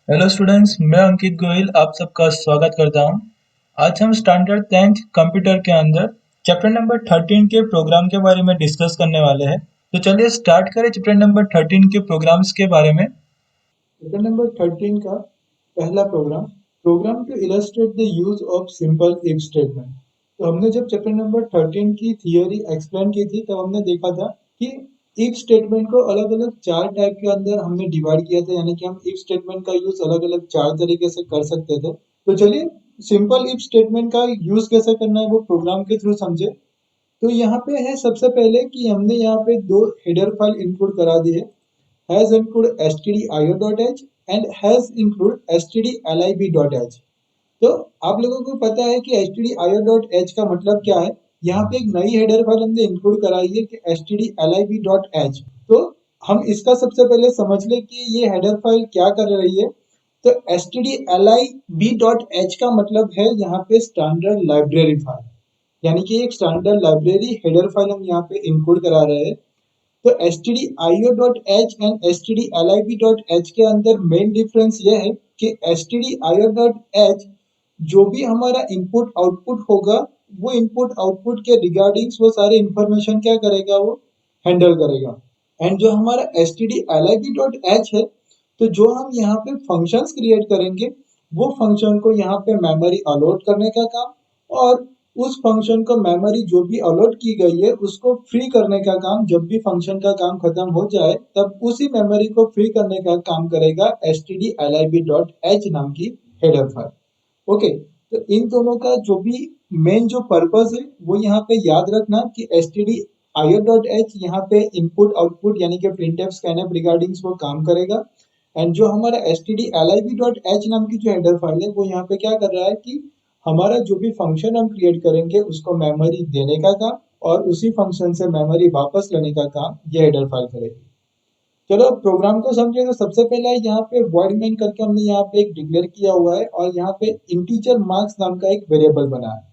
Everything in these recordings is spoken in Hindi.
हेलो स्टूडेंट्स, मैं अंकित गोयल आप सबका स्वागत करता हूं। आज हम स्टैंडर्ड 10th कंप्यूटर के अंदर चैप्टर नंबर 13 के प्रोग्राम के बारे में डिस्कस करने वाले हैं। तो चलिए स्टार्ट करें चैप्टर नंबर 13 के प्रोग्राम्स के बारे में। चैप्टर नंबर 13 का पहला program program to illustrate the use of simple if statement. तो हमने जब चैप्टर नंबर 13 की थियोरी एक्सप्लेन की थी तब हमने देखा था कि इफ स्टेटमेंट को अलग अलग चार टाइप के अंदर हमने डिवाइड किया था, यानी कि हम इफ स्टेटमेंट का यूज अलग अलग चार तरीके से कर सकते थे। तो चलिए सिंपल इफ स्टेटमेंट का यूज कैसे करना है वो प्रोग्राम के थ्रू समझे। तो यहाँ पे है सबसे पहले कि हमने यहाँ पे दो हेडर फाइल इंक्लूड करा दी है, has include stdio.h and has include stdlib.h। तो आप लोगों को पता है कि stdio.h का मतलब क्या है। यहाँ पे एक नई हेडर फाइल हमने इंक्लूड कराई है कि stdlib.h। तो हम इसका सबसे पहले समझ ले कि ये हेडर फाइल क्या कर रही है। तो stdlib.h का मतलब है यहाँ पे स्टैंडर्ड लाइब्रेरी फाइल, यानी कि एक स्टैंडर्ड लाइब्रेरी हेडर फाइल हम यहाँ पे इंक्लूड करा रहे हैं। तो stdio.h एंड stdlib.h के अंदर मेन डिफरेंस ये है कि stdio.h जो भी हमारा इनपुट आउटपुट होगा वो इनपुट आउटपुट के रिगार्डिंग्स वो सारे इंफॉर्मेशन क्या करेगा, वो हैंडल करेगा। एंड जो हमारा stdlib.h है, तो जो हम यहाँ पे फंक्शंस क्रिएट करेंगे वो फंक्शन को यहाँ पे मेमोरी अलॉट करने का काम, और उस फंक्शन को मेमोरी जो भी अलॉट की गई है उसको फ्री करने का काम। जब भी फंक्शन का काम खत्म हो जाए तब उसी मेमोरी को फ्री करने का काम करेगा stdlib.h नाम की हेडर फाइल। ओके, तो इन दोनों का जो भी मेन जो पर्पस है वो यहाँ पे याद रखना कि stdio.h यहाँ पे इनपुट आउटपुट यानी कि printf scanf रिगार्डिंग्स वो काम करेगा। एंड जो हमारा stdlib.h नाम की जो हेडर फाइल है वो यहाँ पे क्या कर रहा है कि हमारा जो भी फंक्शन हम क्रिएट करेंगे उसको मेमोरी देने का काम और उसी फंक्शन से मेमोरी वापस लेने का काम ये हेडर फाइल करेगी। चलो प्रोग्राम को समझे। तो सबसे पहले यहाँ पे void main करके हमने यहाँ पे एक डिक्लेयर किया हुआ है और यहाँ पे इंटीजर मार्क्स नाम का एक वेरिएबल बना है।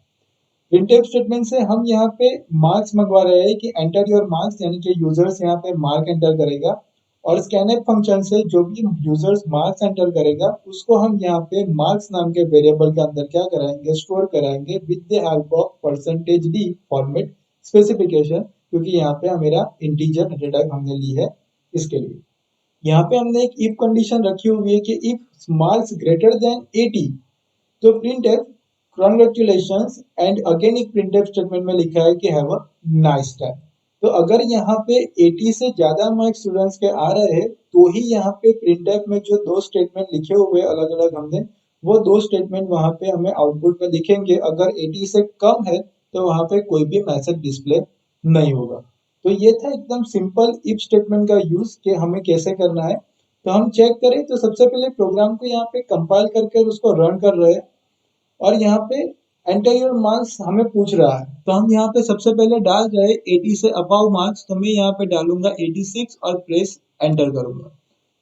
प्रिंटफ स्टेटमेंट से हम यहाँ पे मार्क्स मंगवा रहे हैं कि एंटर योर मार्क्स, यानी कि यूजर्स यहाँ पे मार्क एंटर करेगा, और स्कैनफ फंक्शन से जो भी यूजर्स मार्क्स एंटर करेगा उसको हम यहाँ पे मार्क्स नाम के वेरिएबल के अंदर क्या कराएंगे, स्टोर कराएंगे with the help of %d format specification, क्योंकि यहाँ पे मेरा इंटीजर डेटा टाइप हमने ली है इसके लिए। यहाँ पे हमने एक इफ कंडीशन रखी हुई है कि इफ मार्क्स ग्रेटर देन 80, तो printf congratulations एंड अगेन एक printf स्टेटमेंट में लिखा है कि हैव अ नाइस टाइम। तो अगर यहाँ पे 80 से ज्यादा मार्क्स स्टूडेंट्स के आ रहे हैं तो ही यहाँ पे printf में जो दो स्टेटमेंट लिखे हुए अलग अलग हमने वो दो स्टेटमेंट वहां पे हमें आउटपुट में दिखेंगे। अगर 80 से कम है तो वहां पे कोई भी मैसेज डिस्प्ले नहीं होगा। तो ये था एकदम सिंपल इफ स्टेटमेंट का यूज कि हमें कैसे करना है। तो हम चेक करें तो सबसे पहले प्रोग्राम को यहाँ पे कंपाइल करके उसको रन कर रहे हैं और यहाँ पे एंटर योर मार्क्स हमें पूछ रहा है। तो हम यहाँ पे सबसे पहले डाल रहे हैं 80 से अबव मार्क्स, तो मैं यहाँ पे डालूंगा 86 और प्रेस एंटर करूंगा।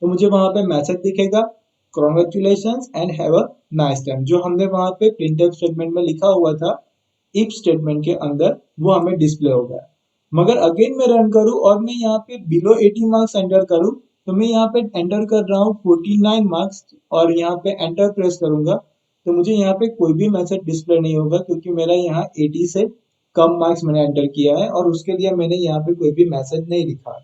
तो मुझे वहां पे मैसेज दिखेगा congratulations and have a nice time, जो हमने वहां पे प्रिंटफ स्टेटमेंट में लिखा हुआ था इफ स्टेटमेंट के अंदर वो हमें डिस्प्ले होगा। मगर अगेन मैं रन करूं और मैं यहाँ पे बिलो 80 मार्क्स एंटर करूं, तो मैं यहाँ पे एंटर कर रहा हूँ 49 मार्क्स और यहाँ पे एंटर प्रेस करूंगा, तो मुझे यहाँ पे कोई भी मैसेज डिस्प्ले नहीं होगा क्योंकि मेरा यहाँ 80 से कम मार्क्स मैंने एंटर किया है और उसके लिए मैंने यहाँ पे कोई भी मैसेज नहीं लिखा है,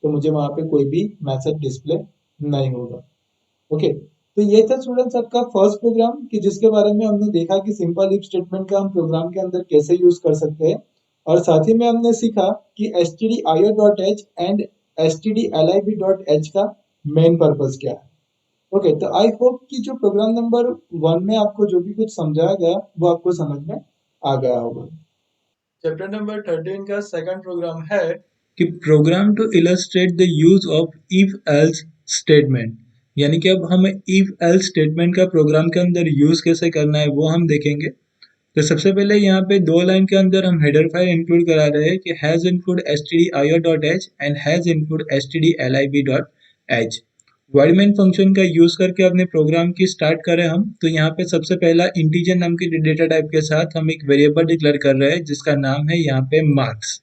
तो मुझे वहां पे कोई भी मैसेज डिस्प्ले नहीं होगा। ओके, तो ये था स्टूडेंट्स आपका फर्स्ट प्रोग्राम कि जिसके बारे में हमने देखा कि सिंपल इफ स्टेटमेंट का हम प्रोग्राम के अंदर कैसे यूज कर सकते हैं, और साथ ही में हमने सीखा कि stdio.h एंड stdlib.h का मेन पर्पस क्या है। ओके, तो आई होप कि जो प्रोग्राम नंबर 1 में आपको जो भी कुछ समझाया गया वो आपको समझ में आ गया होगा। चैप्टर नंबर 13 का सेकंड प्रोग्राम है कि program to illustrate the use of if else statement, यानी कि अब हम इफ एल्स स्टेटमेंट का प्रोग्राम के अंदर यूज कैसे करना है वो हम देखेंगे। तो सबसे पहले यहाँ पे दो लाइन के अंदर हम हेडर फाइल इंक्लूड करा रहे हैं कि has include stdio.h and hash include stdlib.h। Wide main function का यूज करके अपने प्रोग्राम की स्टार्ट करें हम, तो यहाँ पे सबसे पहला इंटीजर नाम के डेटा टाइप के साथ हम एक वेरिएबल डिक्लेयर कर रहे हैं जिसका नाम है यहाँ पे मार्क्स।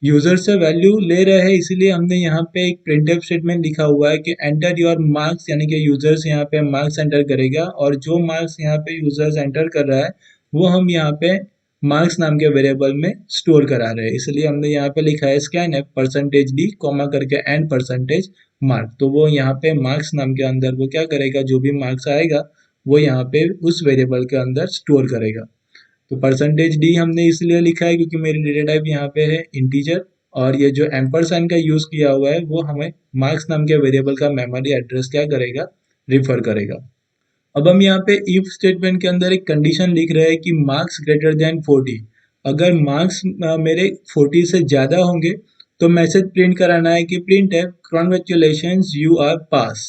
यूजर से वैल्यू ले रहे हैं, इसीलिए हमने यहाँ पे एक प्रिंटफ स्टेटमेंट लिखा हुआ है कि एंटर योर मार्क्स, यानी कि यूजर्स यहाँ पे मार्क्स एंटर करेगा और जो मार्क्स यहाँ पे यूजर्स एंटर कर रहा है वो हम यहाँ पे मार्क्स नाम के वेरिएबल में स्टोर करा रहे हैं। इसलिए हमने यहाँ पे लिखा है स्कैनफ परसेंटेज डी कॉमा करके एंड परसेंटेज मार्क। तो वो यहाँ पे मार्क्स नाम के अंदर वो क्या करेगा, जो भी मार्क्स आएगा वो यहाँ पे उस वेरिएबल के अंदर स्टोर करेगा। तो परसेंटेज डी हमने इसलिए लिखा है क्योंकि मेरी डेटा टाइप यहाँ पे है इंटीजर, और ये जो एम्परसैंड का यूज किया हुआ है वो हमें मार्क्स नाम के वेरिएबल का मेमोरी एड्रेस क्या करेगा, रिफर करेगा। अब हम यहाँ पे इफ स्टेटमेंट के अंदर एक कंडीशन लिख रहे हैं कि मार्क्स ग्रेटर देन 40। अगर मार्क्स मेरे 40 से ज़्यादा होंगे तो मैसेज प्रिंट कराना है कि प्रिंट है कॉन्ग्रेचुलेशंस यू आर पास।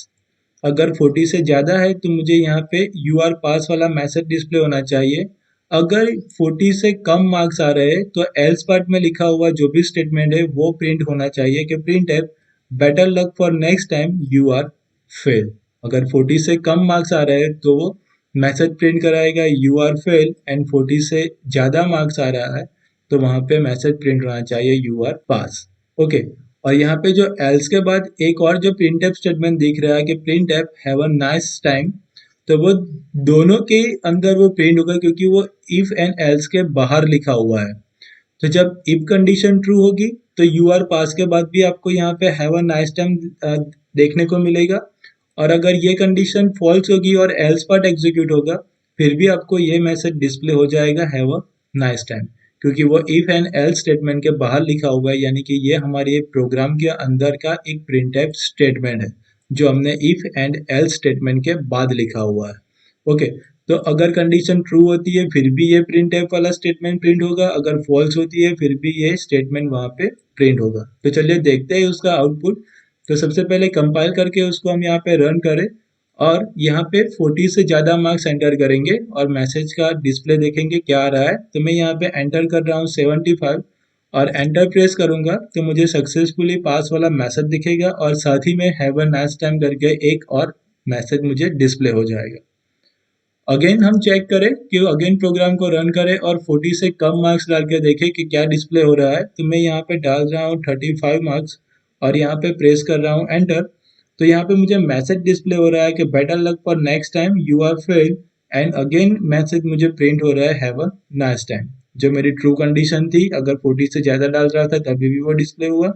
अगर 40 से ज़्यादा है तो मुझे यहाँ पे यू आर पास वाला मैसेज डिस्प्ले होना चाहिए। अगर 40 से कम मार्क्स आ रहे हैं तो एल्स पार्ट में लिखा हुआ जो भी स्टेटमेंट है वो प्रिंट होना चाहिए कि प्रिंट है better luck for next time you are fail. अगर 40 से कम मार्क्स आ रहे हैं तो वो मैसेज प्रिंट कराएगा यू आर फेल, एंड 40 से ज़्यादा मार्क्स आ रहा है तो वहाँ पे मैसेज प्रिंट होना चाहिए यू आर पास। ओके, और यहाँ पे जो एल्स के बाद एक और जो प्रिंट एफ स्टेटमेंट दिख रहा है कि print F have a nice time, तो वो दोनों के अंदर वो प्रिंट होगा क्योंकि वो इफ एंड एल्स के बाहर लिखा हुआ है। तो जब इफ कंडीशन ट्रू होगी तो यू आर पास के बाद भी आपको यहाँ पे हैव अ नाइस टाइम देखने को मिलेगा, और अगर ये कंडीशन फॉल्स होगी और एल्स पार्ट एग्जीक्यूट होगा फिर भी आपको ये मैसेज डिस्प्ले हो जाएगा हैव अ नाइस टाइम, क्योंकि वो इफ एंड एल्स स्टेटमेंट के बाहर लिखा हुआ है, यानी कि ये हमारे प्रोग्राम के अंदर का एक प्रिंट टाइप स्टेटमेंट है जो हमने इफ एंड एल्स स्टेटमेंट के बाद लिखा हुआ है। ओके, तो अगर कंडीशन ट्रू होती है फिर भी ये प्रिंट टाइप वाला स्टेटमेंट प्रिंट होगा, अगर फॉल्स होती है फिर भी ये स्टेटमेंट वहाँ पे प्रिंट होगा। तो चलिए देखते हैं उसका आउटपुट। तो सबसे पहले कंपाइल करके उसको हम यहाँ पे रन करें और यहाँ पे 40 से ज़्यादा मार्क्स एंटर करेंगे और मैसेज का डिस्प्ले देखेंगे क्या आ रहा है। तो मैं यहाँ पे एंटर कर रहा हूँ 75 और एंटर प्रेस करूँगा तो मुझे सक्सेसफुली पास वाला मैसेज दिखेगा और साथ ही में हैव अ नाइस टाइम करके एक और मैसेज मुझे डिस्प्ले हो जाएगा। अगेन हम चेक करें कि अगेन प्रोग्राम को रन करें और 40 से कम मार्क्स डाल के देखें कि क्या डिस्प्ले हो रहा है। तो मैं यहाँ पे डाल रहा हूँ 35 मार्क्स और यहाँ पे प्रेस कर रहा हूँ एंटर। तो यहाँ पे मुझे मैसेज डिस्प्ले हो रहा है कि better luck for next time you are fail, and again message मुझे प्रिंट हो रहा है हैव अ नाइस टाइम। जो मेरी ट्रू कंडीशन थी, अगर 40 से ज़्यादा डाल रहा था तभी भी वो डिस्प्ले हुआ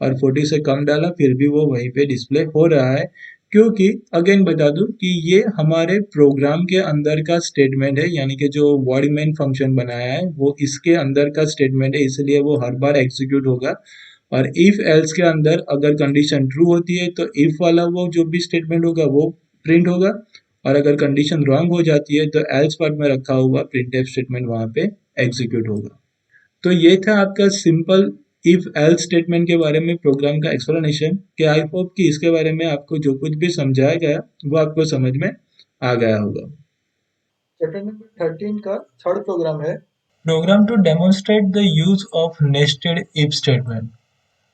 और 40 से कम डाला फिर भी वो वहीं पे डिस्प्ले हो रहा है, क्योंकि अगेन बता दूं कि ये हमारे प्रोग्राम के अंदर का स्टेटमेंट है, यानी कि जो वर्ड मेन फंक्शन बनाया है वो इसके अंदर का स्टेटमेंट है, इसलिए वो हर बार एग्जीक्यूट होगा। और इफ एल्स के अंदर अगर कंडीशन ट्रू होती है तो इफ वाला वो जो भी स्टेटमेंट होगा वो प्रिंट होगा, और अगर कंडीशन रॉन्ग हो जाती है तो एल्स पार्ट में रखा हुआ प्रिंटफ स्टेटमेंट वहां पे एग्जीक्यूट होगा। तो ये था आपका सिंपल इफ एल्स स्टेटमेंट के बारे में प्रोग्राम का एक्सप्लेनेशन। कि आई होप कि इसके बारे में आपको जो कुछ भी समझाया गया वो आपको समझ में आ गया होगा। चैप्टर नंबर 13 का थर्ड प्रोग्राम है program to demonstrate the use of nested if statement.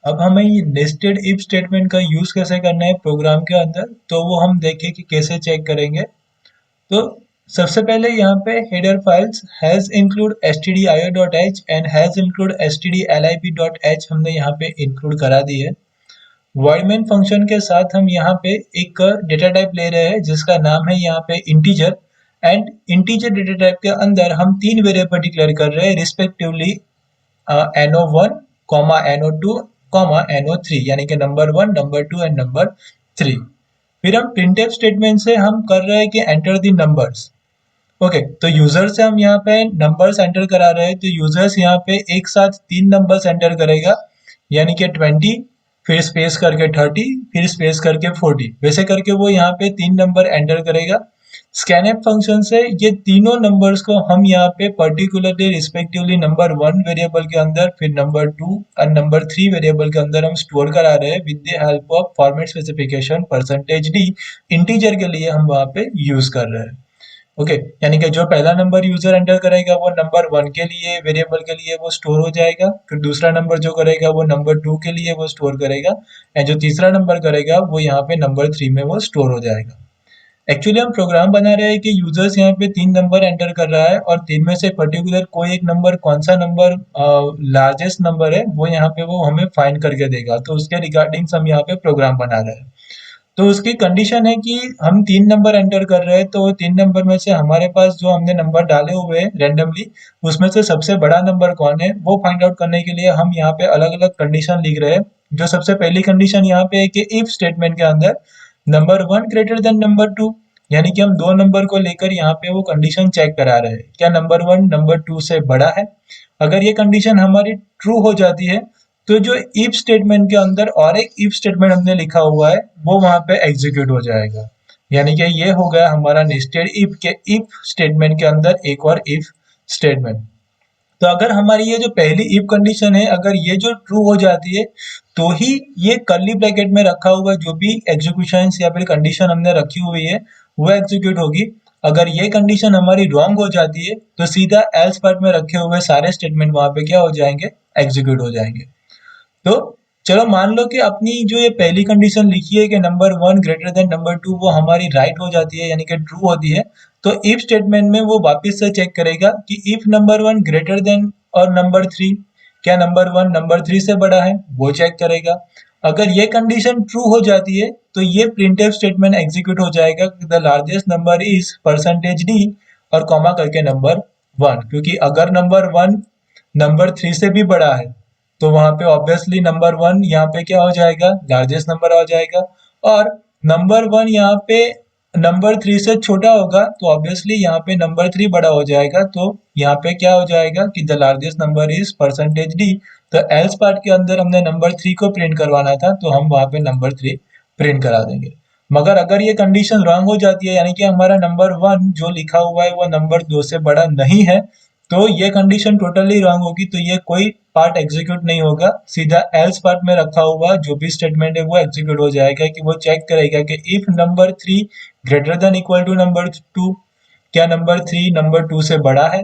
अब हमें ये नेस्टेड इफ स्टेटमेंट का यूज कैसे करना है प्रोग्राम के अंदर, तो वो हम देखें कि कैसे चेक करेंगे। तो सबसे पहले यहाँ पे header files has include stdio.h and hash include stdlib.h हमने यहाँ पे इंक्लूड करा दी है। वॉइड मेन फंक्शन के साथ हम यहाँ पे एक डेटा टाइप ले रहे हैं जिसका नाम है यहाँ पे integer, and integer data type के अंदर हम तीन वेरिएबल डिक्लेयर कर रहे हैं रिस्पेक्टिवली no1, no2, no3, यानी कि नंबर 1, नंबर 2 एंड नंबर 3। फिर हम प्रिंटफ स्टेटमेंट से हम कर रहे हैं कि एंटर द नंबर्स। ओके, तो यूजर से हम यहाँ पे नंबर्स एंटर करा रहे हैं, तो यूजर्स यहाँ पे एक साथ तीन नंबर्स एंटर करेगा, यानी कि 20, फिर स्पेस करके 30, फिर स्पेस करके 40, वैसे करके वो यहाँ पे तीन नंबर एंटर करेगा। स्कैनएफ फंक्शन से ये तीनों नंबर्स को हम यहाँ पे पर्टिकुलरली रिस्पेक्टिवली नंबर 1 वेरिएबल के अंदर, फिर नंबर 2 और नंबर 3 वेरिएबल के अंदर हम स्टोर करा रहे हैं with the help of format specification percentage D. Integer के लिए हम वहाँ पे यूज कर रहे हैं। ओके, यानी कि जो पहला नंबर यूजर एंटर करेगा वो नंबर 1 के लिए वेरिएबल के लिए वो स्टोर हो जाएगा, फिर दूसरा नंबर जो करेगा वो नंबर 2 के लिए वो स्टोर करेगा, एंड जो तीसरा नंबर करेगा वो यहाँ पे नंबर 3 में वो स्टोर हो जाएगा। एक्चुअली हम प्रोग्राम बना रहे हैं कि यूजर्स यहाँ पे 3 नंबर एंटर कर रहा है और 3 में से पर्टिकुलर कोई एक नंबर, कौन सा नंबर लार्जेस्ट नंबर है, वो यहाँ पे वो हमें फाइंड करके देगा। तो उसके रिगार्डिंग हम यहाँ पे प्रोग्राम बना रहे हैं। तो उसकी कंडीशन है कि हम 3 नंबर एंटर कर रहे हैं, तो 3 नंबर में से हमारे पास जो हमने नंबर डाले हुए हैं रेंडमली, उसमें से सबसे बड़ा नंबर कौन है वो फाइंड आउट करने के लिए हम यहाँ पे अलग अलग कंडीशन लिख रहे हैं। जो सबसे पहली कंडीशन यहाँ पे है कि इफ स्टेटमेंट के अंदर नंबर 1 ग्रेटर देन नंबर 2, यानी कि हम 2 नंबर को लेकर यहाँ पे वो कंडीशन चेक करा रहे हैं, क्या नंबर 1 नंबर 2 से बड़ा है। अगर ये कंडीशन हमारी ट्रू हो जाती है, तो जो इफ स्टेटमेंट के अंदर और एक इफ स्टेटमेंट हमने लिखा हुआ है वो वहां पे एग्जीक्यूट हो जाएगा। यानी कि ये हो गया हमारा नेस्टेड इफ के इफ स्टेटमेंट के अंदर एक और इफ स्टेटमेंट। तो अगर हमारी ये जो पहली इफ कंडीशन है, अगर ये जो ट्रू हो जाती है, तो ही ये कर्ली ब्रैकेट में रखा हुआ जो भी एग्जीक्यूशन या फिर कंडीशन हमने रखी हुई है वो एग्जीक्यूट होगी। अगर ये कंडीशन हमारी रॉन्ग हो जाती है, तो सीधा एल्स पार्ट में रखे हुए सारे स्टेटमेंट वहां पे क्या हो जाएंगे, एग्जीक्यूट हो जाएंगे। तो चलो मान लो कि अपनी जो ये पहली कंडीशन लिखी है कि नंबर 1 ग्रेटर देन नंबर 2, वो हमारी राइट हो जाती है, यानी कि ट्रू होती है। तो इफ स्टेटमेंट में वो वापस से चेक करेगा कि इफ नंबर 1 ग्रेटर देन और नंबर 3, क्या नंबर 1 नंबर 3 से बड़ा है, वो चेक करेगा। अगर ये कंडीशन ट्रू हो जाती है, तो ये प्रिंटफ स्टेटमेंट एग्जीक्यूट हो जाएगा, the largest number is percentage d और कॉमा करके नंबर 1, क्योंकि अगर नंबर 1 नंबर 3 से भी बड़ा है, तो वहां पे ऑब्वियसली नंबर 1 यहाँ पे क्या हो जाएगा, लार्जेस्ट नंबर हो जाएगा। और नंबर 1 यहाँ पे नंबर 3 से छोटा होगा, तो ऑब्वियसली यहाँ पे नंबर 3 बड़ा हो जाएगा। तो यहाँ पे क्या हो जाएगा कि the largest number is percentage D. तो एल्स पार्ट के अंदर हमने नंबर 3 को प्रिंट करवाना था, तो हम वहां पे नंबर 3 प्रिंट करा देंगे। मगर अगर ये कंडीशन रॉन्ग हो जाती है, यानी कि हमारा नंबर 1 जो लिखा हुआ है वो नंबर 2 से बड़ा नहीं है, तो ये कंडीशन टोटली रॉन्ग होगी। तो ये कोई पार्ट एग्जीक्यूट नहीं होगा, सीधा एल्स पार्ट में रखा हुआ जो भी स्टेटमेंट है वो एग्जीक्यूट हो जाएगा, कि वो चेक करेगा कि if number 3 greater than equal to number 2, क्या नंबर 3 नंबर 2 से बड़ा है।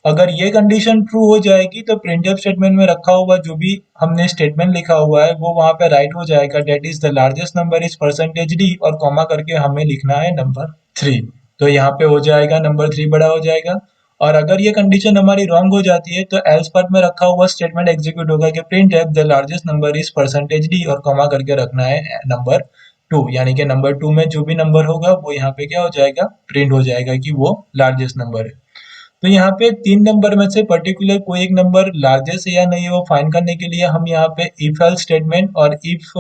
अगर ये कंडीशन ट्रू हो जाएगी, तो प्रिंटफ स्टेटमेंट में रखा हुआ जो भी हमने स्टेटमेंट लिखा हुआ है वो वहां पे राइट हो जाएगा, that is the largest number is percentage d और कॉमा करके हमें लिखना है नंबर 3। तो यहाँ पे हो जाएगा नंबर 3 बड़ा हो जाएगा। और अगर ये कंडीशन हमारी रॉन्ग हो जाती है, तो एल्स पार्ट में रखा हुआ स्टेटमेंट एग्जीक्यूट होगा कि print F the largest number is percentage d और कॉमा करके रखना है नंबर 2, यानी कि नंबर 2 में जो भी नंबर होगा वो यहाँ पे क्या हो जाएगा, प्रिंट हो जाएगा कि वो लार्जेस्ट नंबर है। तो यहाँ पे 3 नंबर में से पर्टिकुलर कोई एक नंबर लार्जेस्ट है या नहीं है वो फाइंड करने के लिए हम यहाँ पे इफ एल्स स्टेटमेंट और इफ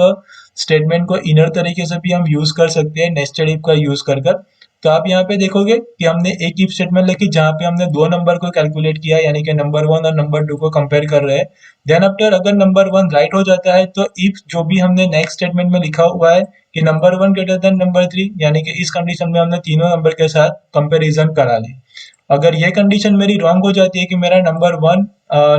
स्टेटमेंट को इनर तरीके से भी हम यूज कर सकते हैं, नेस्टेड इफ का यूज कर कर। तो आप यहाँ पे देखोगे कि हमने एक इफ स्टेटमेंट लिखी जहाँ पे हमने 2 नंबर को कैलकुलेट किया, यानी कि नंबर 1 और नंबर 2 को कंपेयर कर रहे हैं। देन आफ्टर अगर नंबर 1 राइट हो जाता है, तो इफ जो भी हमने नेक्स्ट स्टेटमेंट में लिखा हुआ है कि नंबर 1 ग्रेटर देन नंबर 3, यानी कि इस कंडीशन में हमने तीनों नंबर के साथ कंपेरिजन करा ली। अगर ये कंडीशन मेरी रॉन्ग हो जाती है कि मेरा नंबर 1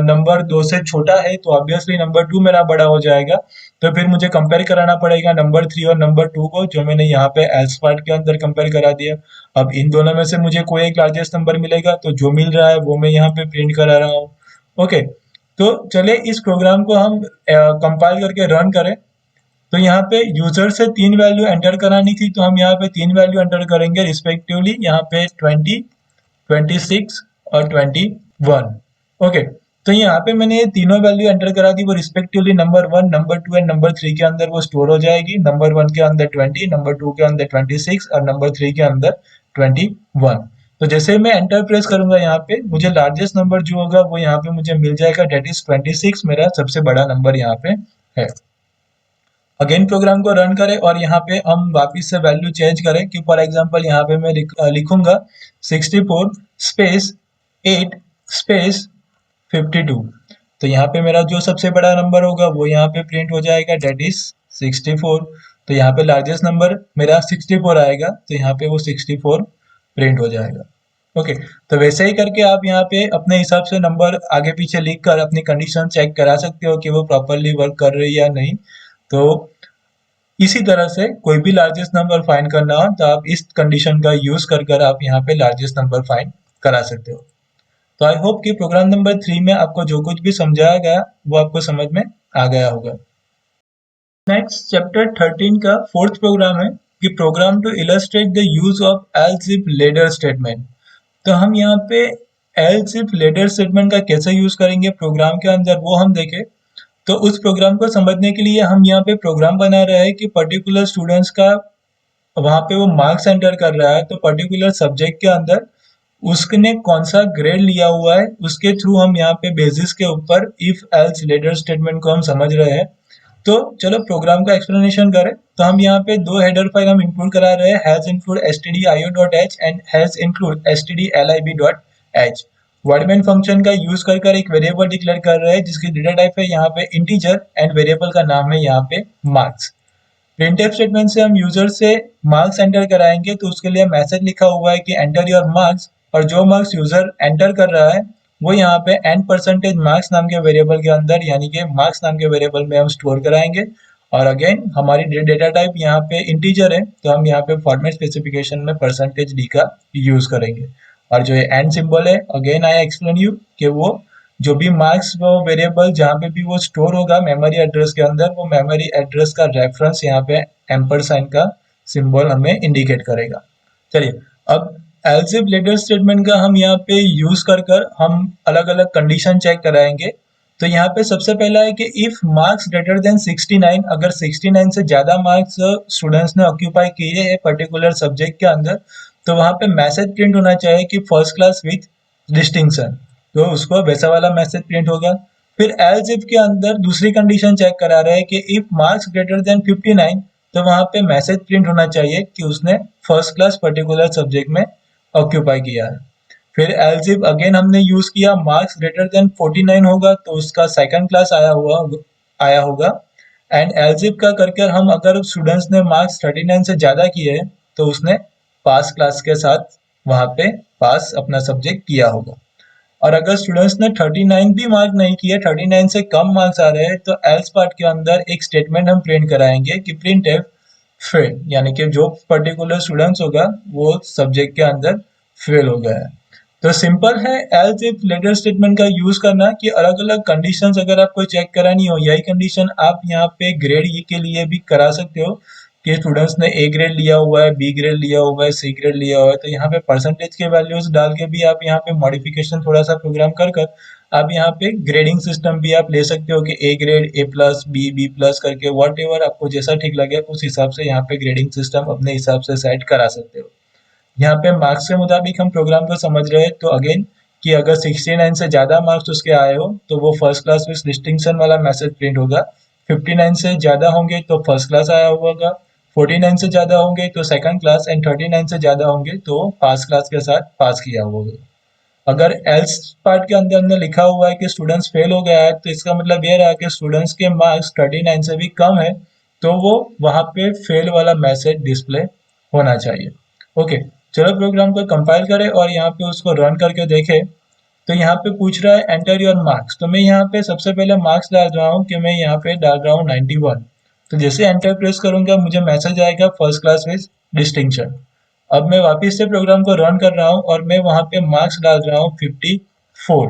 नंबर 2 से छोटा है, तो ऑब्वियसली नंबर 2 मेरा बड़ा हो जाएगा। तो फिर मुझे कंपेयर कराना पड़ेगा नंबर 3 और नंबर 2 को, जो मैंने यहाँ पे एल्स पार्ट के अंदर कंपेयर करा दिया। अब इन दोनों में से मुझे कोई एक लार्जेस्ट नंबर मिलेगा, तो जो मिल रहा है वो मैं यहाँ पे प्रिंट करा रहा हूँ। ओके, तो चले इस प्रोग्राम को हम कंपाइल करके रन करें। तो यहाँ पे यूजर से 3 वैल्यू एंटर करानी थी, तो हम यहाँ पे 3 वैल्यू एंटर करेंगे रिस्पेक्टिवली, यहाँ पे 20, 26 और 21। ओके, तो यहाँ पे मैंने ये तीनों वैल्यू एंटर करा दी, वो respectively number 1 number 2 and number 3 के अंदर वो स्टोर हो जाएगी। नंबर 1 के अंदर 20, नंबर 2 के अंदर 26 और नंबर 3 के अंदर 21। तो जैसे मैं एंटर प्रेस करूंगा, यहाँ पे मुझे लार्जेस्ट नंबर जो होगा वो यहाँ पे मुझे मिल जाएगा, डेट इज 26, मेरा सबसे बड़ा नंबर यहाँ पे है। अगेन प्रोग्राम को रन करें और यहाँ पे हम वापस से वैल्यू चेंज करें, कि फॉर एग्जांपल यहाँ पे मैं लिखूंगा 64 स्पेस 8 स्पेस 52। तो यहाँ पे मेरा जो सबसे बड़ा नंबर होगा वो यहाँ पे प्रिंट हो जाएगा, डेट इज 64। तो यहाँ पे लार्जेस्ट नंबर मेरा 64 आएगा, तो यहाँ पे वो 64 प्रिंट हो जाएगा। ओके, तो वैसे ही करके आप यहाँ पे अपने हिसाब से नंबर आगे पीछे लिख कर अपनी कंडीशन चेक करा सकते हो कि वो प्रॉपरली वर्क कर रही है या नहीं। तो इसी तरह से कोई भी लार्जेस्ट नंबर फाइंड करना हो, तो आप इस कंडीशन का यूज कर कर आप यहाँ पे लार्जेस्ट नंबर फाइंड करा सकते हो। तो आई होप कि प्रोग्राम नंबर 3 में आपको जो कुछ भी समझाया गया वो आपको समझ में आ गया होगा। नेक्स्ट चैप्टर 13 का फोर्थ प्रोग्राम है, कि program to illustrate the use of else if ladder statement. तो हम यहाँ पे एल्स इफ लेडर स्टेटमेंट का कैसे यूज करेंगे प्रोग्राम के अंदर वो हम देखें। तो उस प्रोग्राम को समझने के लिए हम यहाँ पे प्रोग्राम बना रहे हैं कि पर्टिकुलर स्टूडेंट्स का वहाँ पे वो मार्क्स एंटर कर रहा है, तो पर्टिकुलर सब्जेक्ट के अंदर उसने कौन सा ग्रेड लिया हुआ है उसके थ्रू हम यहाँ पे बेसिस के ऊपर इफ एल्स लेटर स्टेटमेंट को हम समझ रहे हैं। तो चलो प्रोग्राम का एक्सप्लेनेशन करें। तो हम यहाँ पे दो हेडर फाइल हम इंक्लूड करा रहे हैं, hash include stdio.h and hash include stdlib.h। Void main function का यूज कर एक वेरिएबल डिक्लेयर कर रहे हैं जिसकी डेटा टाइप है यहाँ पे इंटीजर एंड वेरिएबल का नाम है यहाँ पे मार्क्स। प्रिंटफ स्टेटमेंट से हम यूजर से मार्क्स एंटर कराएंगे, तो उसके लिए मैसेज लिखा हुआ है कि एंटर योर मार्क्स, और जो मार्क्स यूजर एंटर कर रहा है वो यहाँ पे एंड परसेंटेज मार्क्स नाम के वेरिएबल के अंदर यानी कि मार्क्स नाम के वेरिएबल में हम स्टोर कराएंगे। और अगेन हमारी डेटा टाइप यहाँ पे इंटीजर है, तो हम यहाँ पे फॉर्मेट स्पेसिफिकेशन में परसेंटेज डी का यूज करेंगे। और जो ये एंड सिंबल है अगेन आई एक्सप्लेन यू कि वो जो भी मार्क्स वो वेरिएबल जहाँ पे भी वो स्टोर होगा मेमोरी एड्रेस के अंदर, वो मेमोरी एड्रेस का रेफरेंस यहाँ पे एम्पर साइन का सिंबल हमें इंडिकेट करेगा। चलिए अब एल्स इफ लेटर स्टेटमेंट का हम यहाँ पे यूज कर हम अलग अलग कंडीशन चेक कराएंगे। तो यहाँ पे सबसे पहला है कि इफ मार्क्स ग्रेटर देन 69, अगर 69 से ज्यादा मार्क्स स्टूडेंट्स ने ऑक्यूपाई किए हैं पर्टिकुलर सब्जेक्ट के अंदर, तो वहाँ पे मैसेज प्रिंट होना चाहिए कि फर्स्ट क्लास विथ डिस्टिंक्शन, तो उसको वैसा वाला मैसेज प्रिंट होगा। फिर एल्स इफ के अंदर दूसरी कंडीशन चेक करा रहे हैं कि इफ मार्क्स ग्रेटर देन 59, तो वहां पे मैसेज प्रिंट होना चाहिए कि उसने फर्स्ट क्लास पर्टिकुलर सब्जेक्ट में ऑक्यूपाई किया है। फिर एल्स इफ अगेन हमने यूज किया मार्क्स ग्रेटर देन 49 होगा तो उसका सेकंड क्लास आया होगा। एंड एल्स इफ का करके हम अगर स्टूडेंट्स ने मार्क्स 39 से ज्यादा किए हैं तो उसने पास क्लास के साथ वहां पे पास अपना सब्जेक्ट किया होगा। और अगर स्टूडेंट्स ने 39 भी मार्क नहीं किए, 39 से कम मार्क्स आ रहे हैं, तो एल्स पार्ट के अंदर एक स्टेटमेंट हम प्रिंट कराएंगे कि प्रिंट एफ फेल, यानी कि जो पर्टिकुलर स्टूडेंट्स होगा वो सब्जेक्ट के अंदर फेल हो गया है। तो सिंपल है एल्स इफ लेटर स्टेटमेंट का यूज करना कि अलग अलग कंडीशंस अगर आपको चेक करानी हो, यही कंडीशन आप यहाँ पे ग्रेड ई के लिए भी करा सकते हो कि स्टूडेंट्स ने ए ग्रेड लिया हुआ है, बी ग्रेड लिया हुआ है, सी ग्रेड लिया हुआ है, तो यहाँ पे परसेंटेज के वैल्यूज डाल के भी आप यहाँ पे मॉडिफिकेशन थोड़ा सा प्रोग्राम कर आप यहाँ पे ग्रेडिंग सिस्टम भी आप ले सकते हो कि A grade A plus B plus करके वॉट एवर आपको जैसा ठीक लगे उस हिसाब से यहाँ पे ग्रेडिंग सिस्टम अपने हिसाब से सेट करा सकते हो। यहाँ पे मार्क्स के मुताबिक हम प्रोग्राम को समझ रहे हैं, तो अगेन कि अगर 69 से ज्यादा मार्क्स उसके आए हो तो वो फर्स्ट क्लास विद डिस्टिंक्शन वाला मैसेज प्रिंट होगा। 59 से ज्यादा होंगे तो फर्स्ट क्लास आया होगा, 49 से ज्यादा होंगे तो सेकंड क्लास, एंड 39 से ज्यादा होंगे तो पास क्लास के साथ पास किया होगा। अगर एल्स पार्ट के अंदर हमने लिखा हुआ है कि स्टूडेंट्स फेल हो गया है, तो इसका मतलब ये रहा कि स्टूडेंट्स के मार्क्स 39 से भी कम है, तो वो वहां पे फेल वाला मैसेज डिस्प्ले होना चाहिए। ओके, चलो प्रोग्राम को कंपाइल करें और यहाँ पे उसको रन करके देखें। तो यहाँ पे पूछ रहा है एंटर योर मार्क्स, तो मैं यहाँ पे सबसे पहले मार्क्स डाल रहा हूँ कि मैं यहाँ पे डाल रहा हूँ 91। तो जैसे एंटर प्रेस करूंगा मुझे मैसेज आएगा फर्स्ट क्लास विद डिस्टिंक्शन। अब मैं वापस से प्रोग्राम को रन कर रहा हूँ और मैं वहाँ पे मार्क्स डाल रहा हूँ 54,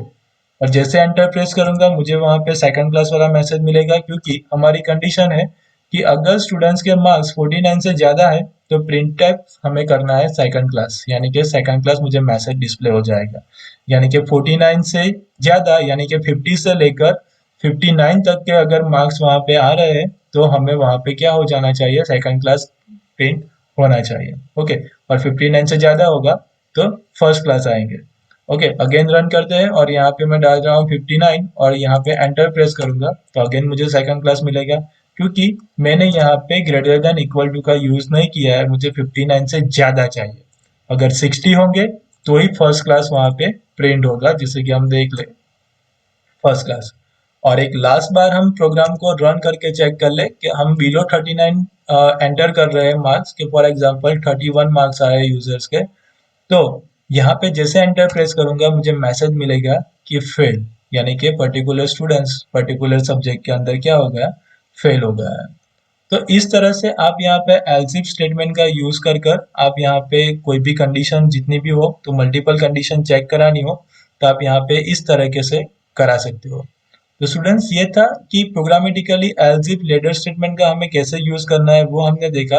और जैसे एंटर प्रेस करूंगा मुझे वहाँ पे सेकंड क्लास वाला मैसेज मिलेगा, क्योंकि हमारी कंडीशन है कि अगर स्टूडेंट्स के मार्क्स 49 से ज्यादा है तो प्रिंट टाइप हमें करना है सेकंड क्लास, यानी कि सेकंड क्लास मुझे मैसेज डिस्प्ले हो जाएगा। यानी कि 49 से ज्यादा यानी कि 50 से लेकर 59 तक के अगर मार्क्स वहाँ पे आ रहे हैं तो हमें वहाँ पे क्या हो जाना चाहिए, सेकंड क्लास प्रिंट होना चाहिए। ओके, और 59 से ज्यादा होगा तो फर्स्ट क्लास आएंगे। ओके, अगेन रन करते हैं और यहाँ पे मैं डाल रहा हूँ 59 और यहाँ पे एंटर प्रेस करूंगा तो अगेन मुझे सेकंड क्लास मिलेगा, क्योंकि मैंने यहाँ पे ग्रेटर देन इक्वल टू का यूज नहीं किया है, मुझे 59 से ज्यादा चाहिए। अगर 60 होंगे तो ही फर्स्ट क्लास वहां पे प्रिंट होगा, जिसे कि हम देख ले फर्स्ट क्लास। और एक लास्ट बार हम प्रोग्राम को रन करके चेक कर ले कि हम बिलो 39 एंटर कर रहे हैं मार्क्स के, फॉर एग्जांपल 31 मार्क्स आए यूजर्स के, तो यहाँ पे जैसे एंटर प्रेस करूंगा मुझे मैसेज मिलेगा कि फेल, यानी कि पर्टिकुलर स्टूडेंट्स पर्टिकुलर सब्जेक्ट के अंदर क्या हो गया, फेल हो गया है। तो इस तरह से आप यहाँ पे एल्स इफ स्टेटमेंट का यूज कर आप यहाँ पे कोई भी कंडीशन जितनी भी हो तो मल्टीपल कंडीशन चेक करानी हो तो आप यहाँ पे इस तरीके से करा सकते हो। तो स्टूडेंट्स ये था कि programmatically else if ladder statement का हमें कैसे यूज करना है वो हमने देखा।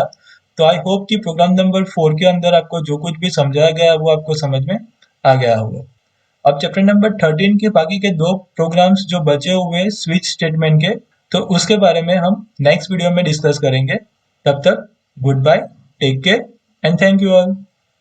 तो आई होप कि प्रोग्राम नंबर 4 के अंदर आपको जो कुछ भी समझाया गया है वो आपको समझ में आ गया होगा। अब चैप्टर नंबर 13 के बाकी के 2 प्रोग्राम्स जो बचे हुए हैं स्विच स्टेटमेंट के, तो उसके बारे में हम नेक्स्ट वीडियो में डिस्कस करेंगे। तब तक goodbye, take care and thank you all.